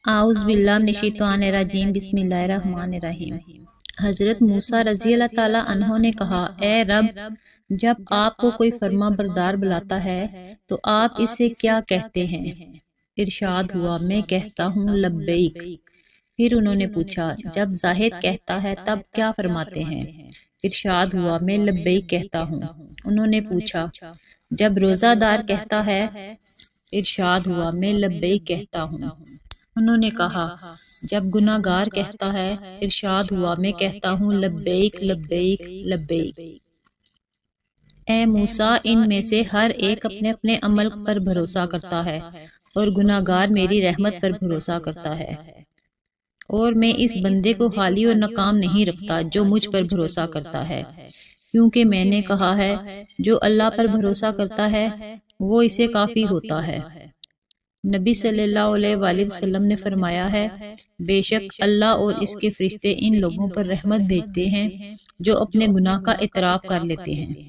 اعوذ باللہ من الشیطان الرجیم، بسم اللہ الرحمن الرحیم۔ حضرت موسیٰ رضی اللہ تعالیٰ عنہ نے کہا، اے رب، جب آپ کو کوئی فرما بردار بلاتا ہے تو آپ اسے کیا کہتے ہیں؟ ارشاد ہوا، میں کہتا ہوں لبیک۔ پھر انہوں نے پوچھا، جب زاہد کہتا ہے تب کیا فرماتے ہیں؟ ارشاد ہوا، میں لبیک کہتا ہوں۔ انہوں نے پوچھا، جب روزہ دار کہتا ہے؟ ارشاد ہوا، میں لبیک کہتا ہوں۔ انہوں نے کہا، جب گناہ گار کہتا ہے؟ ارشاد ہوا، میں کہتا ہوں لبیک لبیک لبیک۔ اے موسیٰ، ان میں سے ہر ایک اپنے اپنے عمل پر بھروسہ کرتا ہے اور گناہ گار میری رحمت پر بھروسہ کرتا ہے، اور میں اس بندے کو خالی اور ناکام نہیں رکھتا جو مجھ پر بھروسہ کرتا ہے، کیونکہ میں نے کہا ہے، جو اللہ پر بھروسہ کرتا ہے وہ اسے کافی ہوتا ہے۔ نبی صلی اللہ علیہ وآلہ وسلم نے فرمایا ہے، بے شک اللہ اور اس کے فرشتے ان لوگوں پر رحمت بھیجتے ہیں جو اپنے گناہ کا اعتراف کر لیتے ہیں۔